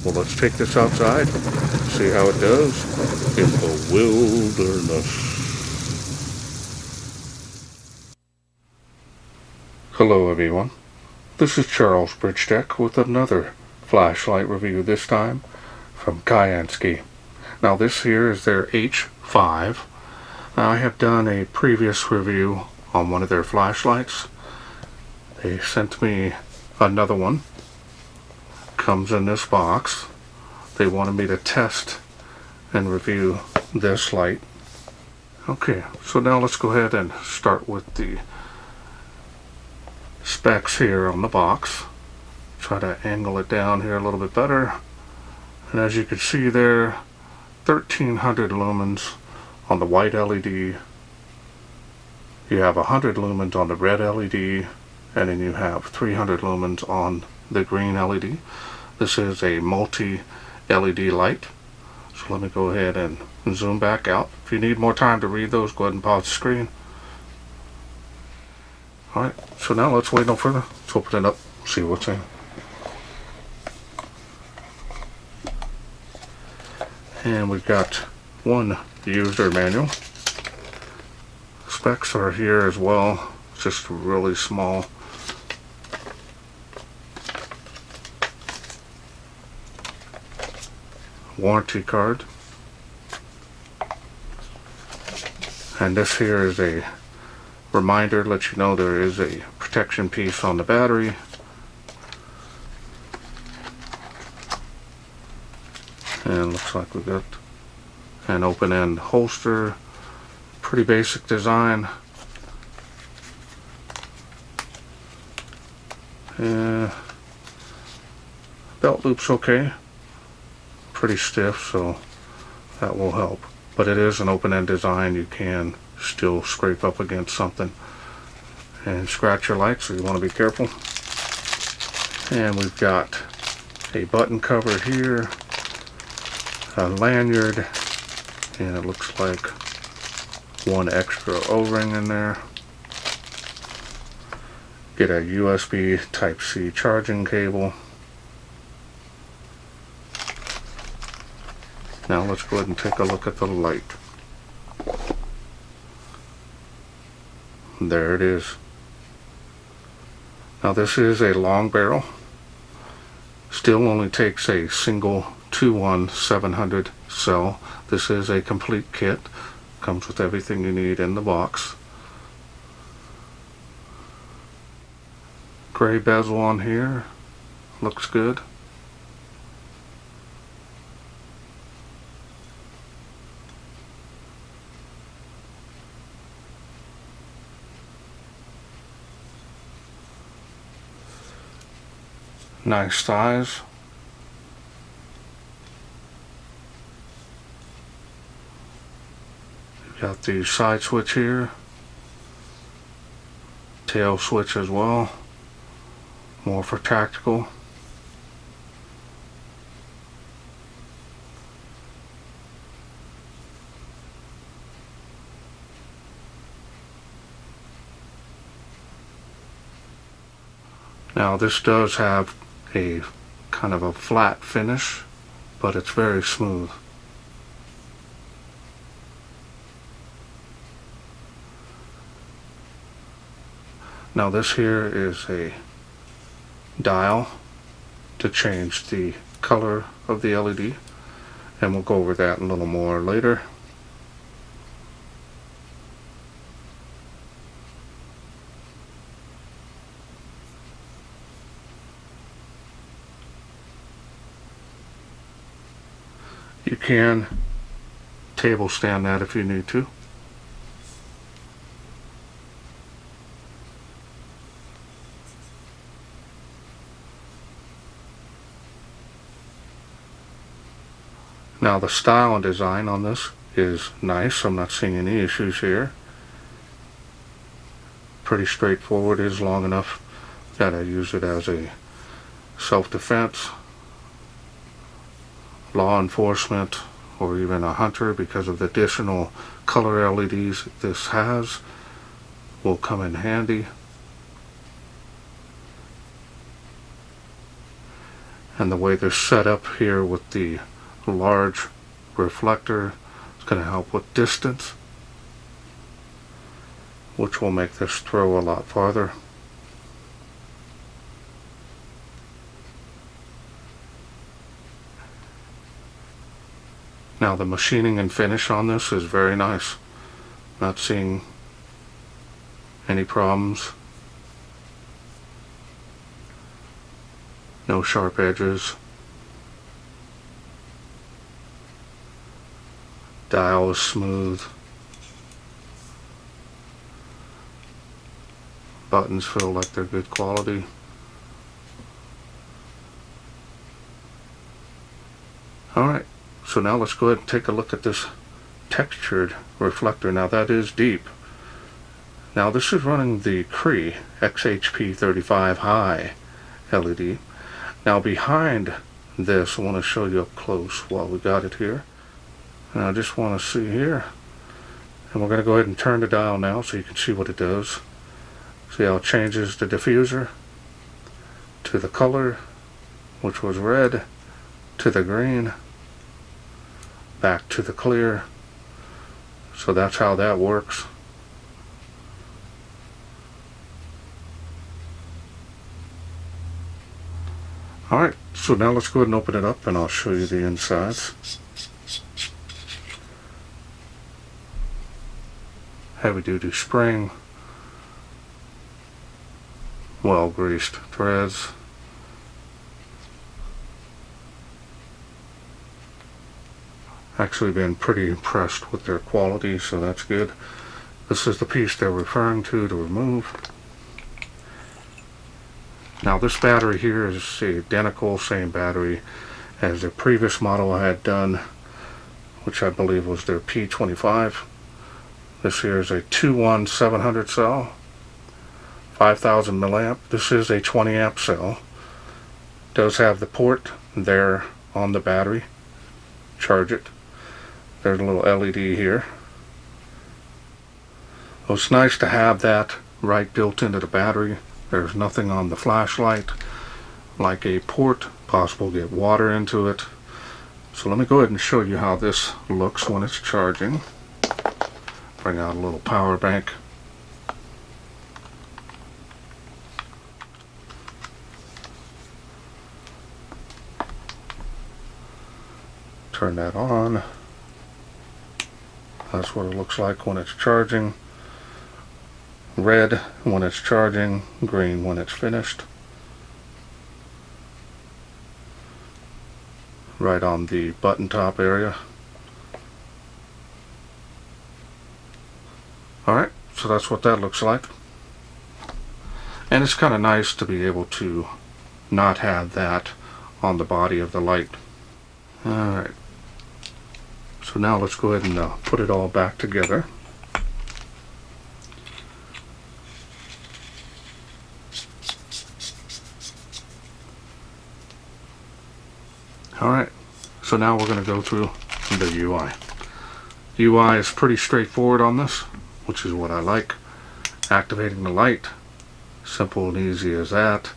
Well, let's take this outside, see how it does in the wilderness. Hello everyone, this is Charles BridgTec with another flashlight review, this time from CyanSky. Now this here is their H5. Now I have done a previous review on one of their flashlights. They sent me another one. Comes in this box. They wanted me to test and review this light. Okay, so now let's go ahead and start with the specs here on the box. Try to angle it down here a little bit better. And as you can see there, 1300 lumens on the white LED. You have 100 lumens on the red LED, and then you have 300 lumens on the green LED. This is a multi-LED light. So let me go ahead and zoom back out. If you need more time to read those, go ahead and pause the screen. Alright, so now let's wait no further. Let's open it up, see what's in. And we've got one user manual. Specs are here as well, just really small. Warranty card. And this here is a reminder to let you know there is a protection piece on the battery. And looks like we got an open end holster. Pretty basic design. Belt loop's okay. Pretty stiff, so that will help. But it is an open end design. You can still scrape up against something and scratch your light, so you want to be careful. And we've got a button cover here, a lanyard, and it looks like one extra O-ring in there. Get a USB Type-C charging cable. Now let's go ahead and take a look at the light. There it is. Now this is a long barrel. Still only takes a single 21700 cell. This is a complete kit. Comes with everything you need in the box. Gray bezel on here. Looks good. Nice size. Got the side switch here. Tail switch as well. More for tactical. Now this does have a kind of a flat finish, but it's very smooth. Now this here is a dial to change the color of the LED, and we'll go over that a little more later. You can table stand that if you need to. Now the style and design on this is nice. I'm not seeing any issues here. Pretty straightforward. It is long enough that I use it as a self-defense, law enforcement, or even a hunter, because of the additional color LEDs this has. Will come in handy. And the way they're set up here with the large reflector is going to help with distance, which will make this throw a lot farther. Now the machining and finish on this is very nice. Not seeing any problems. No sharp edges. Dial is smooth. Buttons feel like they're good quality. Alright, so now let's go ahead and take a look at this textured reflector. Now that is deep. Now this is running the Cree XHP35 high LED. Now behind this, I want to show you up close while we got it here. And I just want to see here. And we're going to go ahead and turn the dial now so you can see what it does. See how it changes the diffuser to the color, which was red, to the green, back to the clear. So that's how that works. Alright, so now let's go ahead and open it up and I'll show you the insides. Heavy duty spring, well greased threads. Actually been pretty impressed with their quality, so that's good. This is the piece they're referring to remove. Now this battery here is identical, same battery as the previous model I had done, which I believe was their P25. This here is a 21700 cell, 5000 milliamp. This is a 20 amp cell. Does have the port there on the battery. Charge it. There's a little LED here. Well, it's nice to have that right built into the battery. There's nothing on the flashlight like a port, possible to get water into it. So let me go ahead and show you how this looks when it's charging. Bring out a little power bank. Turn that on. That's what it looks like when it's charging. Red when it's charging, green when it's finished. Right on the button top area. Alright, so that's what that looks like. And it's kind of nice to be able to not have that on the body of the light. Alright. So now let's go ahead and put it all back together. Alright, so now we're going to go through the UI. UI is pretty straightforward on this, which is what I like. Activating the light, simple and easy as that.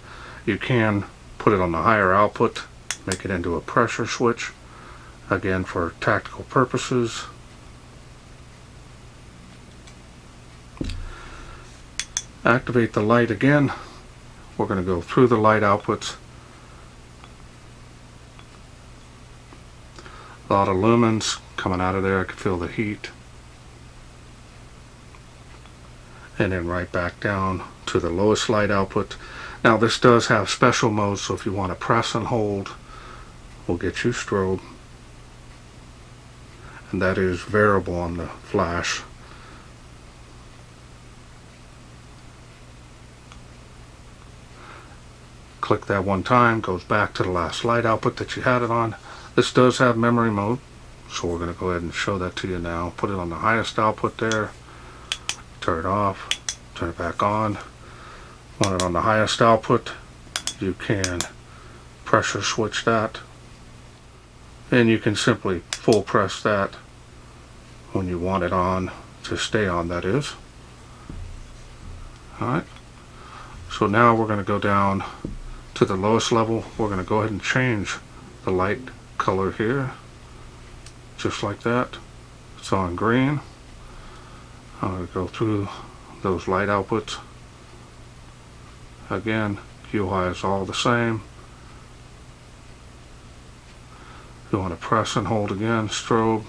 You can put it on the higher output, make it into a pressure switch, again for tactical purposes. Activate the light again. We're going to go through the light outputs. A lot of lumens coming out of there. I can feel the heat. And then right back down to the lowest light output. Now this does have special modes, so if you want to press and hold, we'll get you strobe. And that is variable on the flash. Click that one time, goes back to the last light output that you had it on. This does have memory mode, so we're going to go ahead and show that to you now. Put it on the highest output there, turn it off, turn it back on. Want it on the highest output, you can pressure switch that, and you can simply full press that when you want it on to stay on, that is. Alright, so now we're going to go down to the lowest level, we're going to go ahead and change the light color here, just like that. It's on green. I'm going to go through those light outputs. Again, UI is all the same. You want to press and hold again, strobe.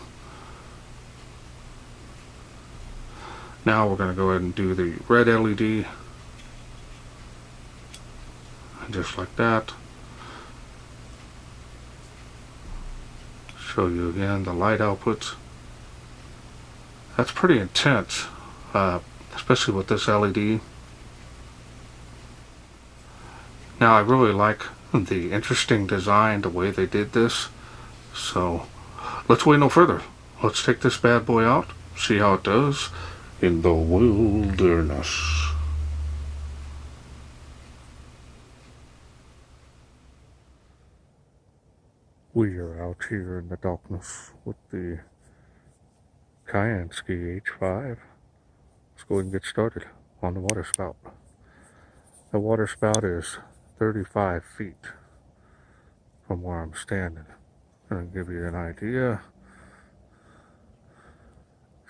Now we're going to go ahead and do the red LED, just like that. Show you again the light outputs. That's pretty intense, especially with this LED. Now I really like the interesting design, the way they did this. So let's wait no further. Let's take this bad boy out, see how it does in the wilderness. We are out here in the darkness with the CyanSky H5. Let's go ahead and get started on the water spout. The water spout is 35 feet from where I'm standing. I'm going to give you an idea.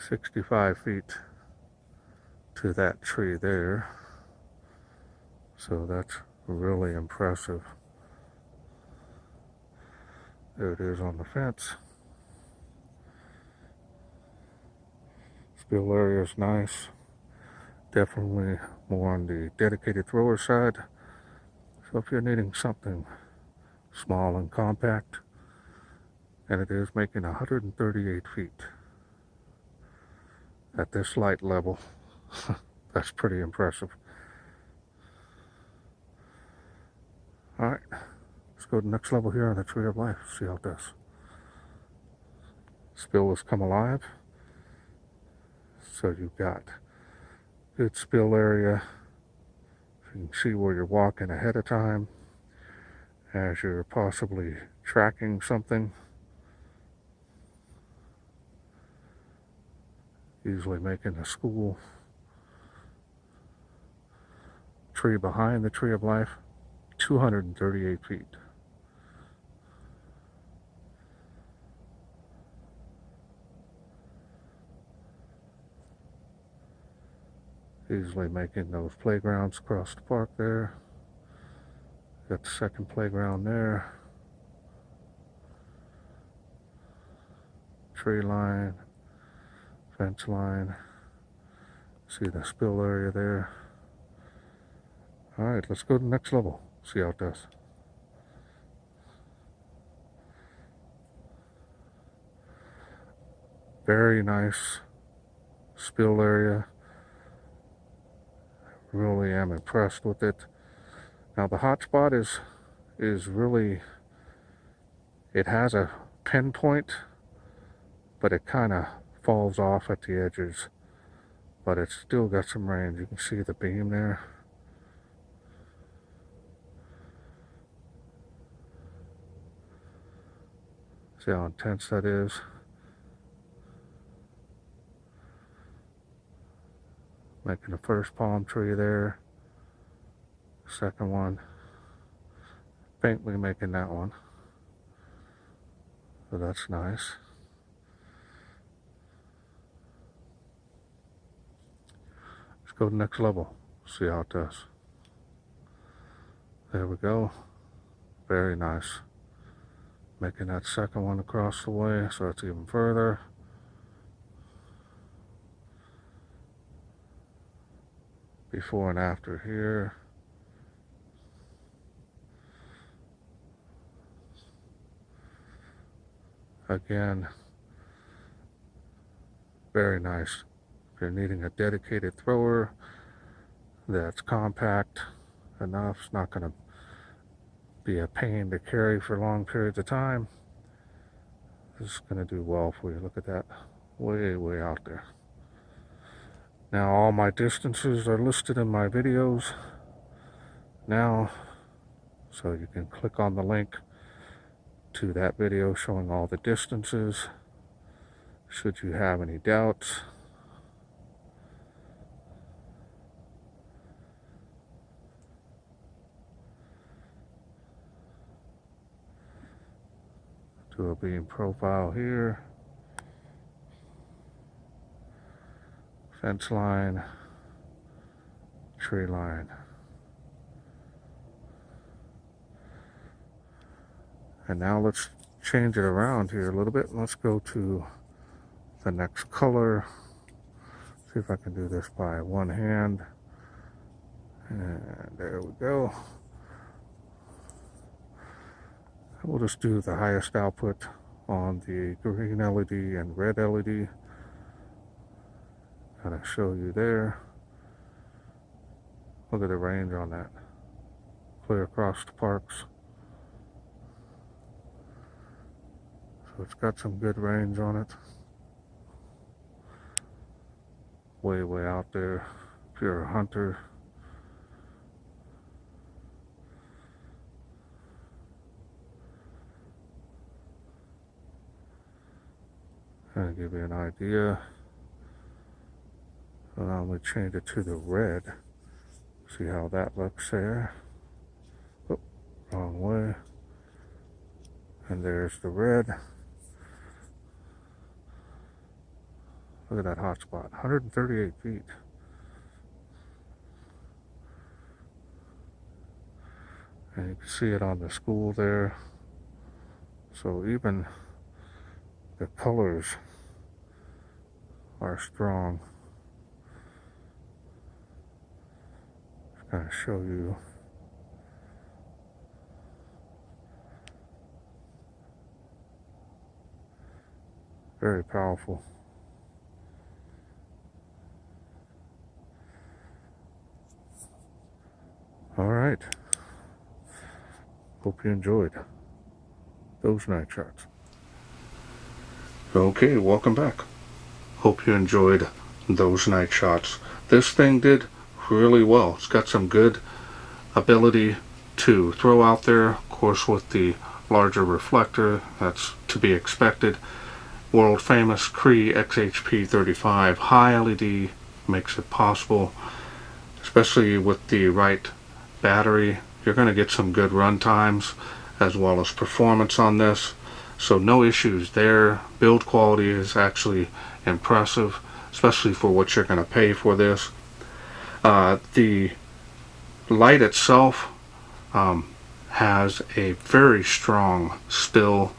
65 feet to that tree there. So that's really impressive. There it is on the fence. Spill area is nice. Definitely more on the dedicated thrower side. So if you're needing something small and compact, and it is making 138 feet at this light level, that's pretty impressive. Alright, let's go to the next level here on the Tree of Life, see how it does. Spill has come alive. So you've got good spill area. You can see where you're walking ahead of time as you're possibly tracking something. Usually making a school. Tree behind the Tree of Life, 238 feet. Easily making those playgrounds across the park there. Got the second playground there. Tree line, fence line. See the spill area there. Alright, let's go to the next level, see how it does. Very nice spill area. Really am impressed with it. Now the hot spot is really, it has a pinpoint, but it kind of falls off at the edges, but it's still got some range. You can see the beam there. See how intense that is. Making the first palm tree there. Second one. Faintly making that one. So that's nice. Let's go to the next level. See how it does. There we go. Very nice. Making that second one across the way, so it's even further. Before and after here. Again, very nice. If you're needing a dedicated thrower that's compact enough, it's not going to be a pain to carry for long periods of time, this is going to do well for you. Look at that. Way out there. Now all my distances are listed in my videos now, so you can click on the link to that video showing all the distances should you have any doubts. Do a beam profile here. Fence line. Tree line. And now let's change it around here a little bit. Let's go to the next color. See if I can do this by one hand. And there we go. We'll just do the highest output on the green LED and red LED. Kind of show you there. Look at the range on that. Clear across the parks. So it's got some good range on it. Way, way out there. If you're a hunter. Kind of give you an idea. So now I'm going to change it to the red. See how that looks there. Oh, wrong way. And there's the red. Look at that hot spot. 138 feet. And you can see it on the school there. So even the colors are strong. Just kind of show you. Very powerful. All right. Hope you enjoyed those night shots. Okay, welcome back. Hope you enjoyed those night shots. This thing did really well. It's got some good ability to throw out there. Of course, with the larger reflector, that's to be expected. World famous Cree XHP35 high LED makes it possible, especially with the right battery. You're going to get some good run times as well as performance on this, so no issues there. Build quality is actually impressive, especially for what you're going to pay for this. The light itself has a very strong spill,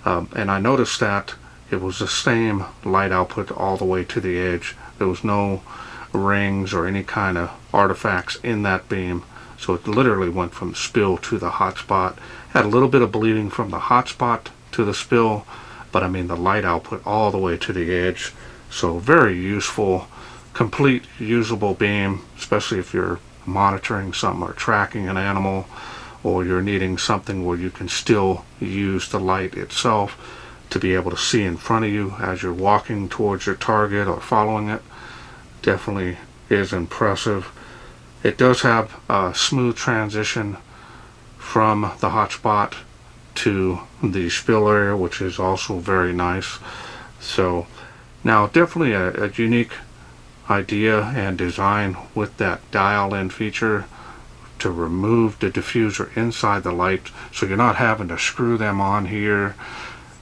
and I noticed that it was the same light output all the way to the edge. There was no rings or any kind of artifacts in that beam. So it literally went from spill to the hot spot. Had a little bit of bleeding from the hot spot to the spill, but I mean the light output all the way to the edge. So very useful, complete usable beam, especially if you're monitoring something or tracking an animal, or you're needing something where you can still use the light itself to be able to see in front of you as you're walking towards your target or following it. Definitely is impressive. It does have a smooth transition from the hotspot to the spill area, which is also very nice. So now definitely a unique idea and design with that dial-in feature to remove the diffuser inside the light, so you're not having to screw them on here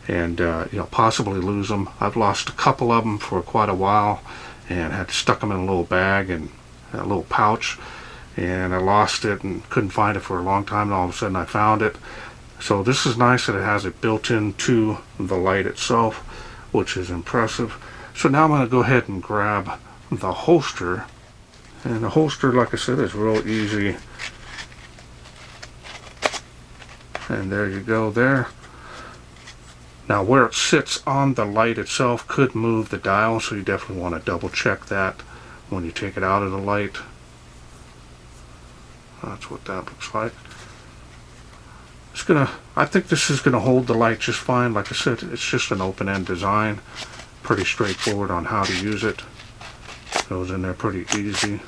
and possibly lose them. I've lost a couple of them for quite a while and had stuck them in a little bag and a little pouch, and I lost it and couldn't find it for a long time, and all of a sudden I found it. So this is nice that it has it built into the light itself, which is impressive. So now I'm going to go ahead and grab the holster, and the holster, like I said, is real easy. And there you go there. Now where it sits on the light itself could move the dial, so you definitely want to double check that when you take it out of the light. That's what that looks like. I think this is gonna hold the light just fine. Like I said, it's just an open-end design. Pretty straightforward on how to use it. Goes in there pretty easy.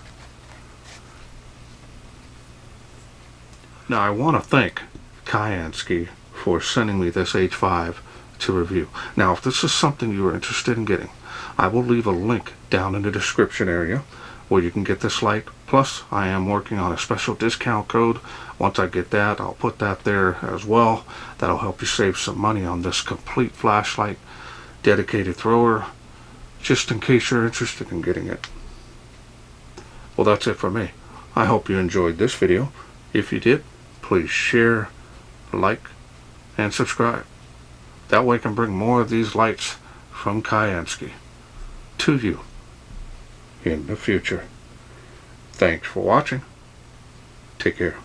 Now I want to thank CyanSky for sending me this H5 to review. Now if this is something you are interested in getting, I will leave a link down in the description area where you can get this light. Plus, I am working on a special discount code. Once I get that, I'll put that there as well. That'll help you save some money on this complete flashlight dedicated thrower, just in case you're interested in getting it. Well, that's it for me. I hope you enjoyed this video. If you did, please share, like, and subscribe. That way I can bring more of these lights from CyanSky to you in the future. Thanks for watching. Take care.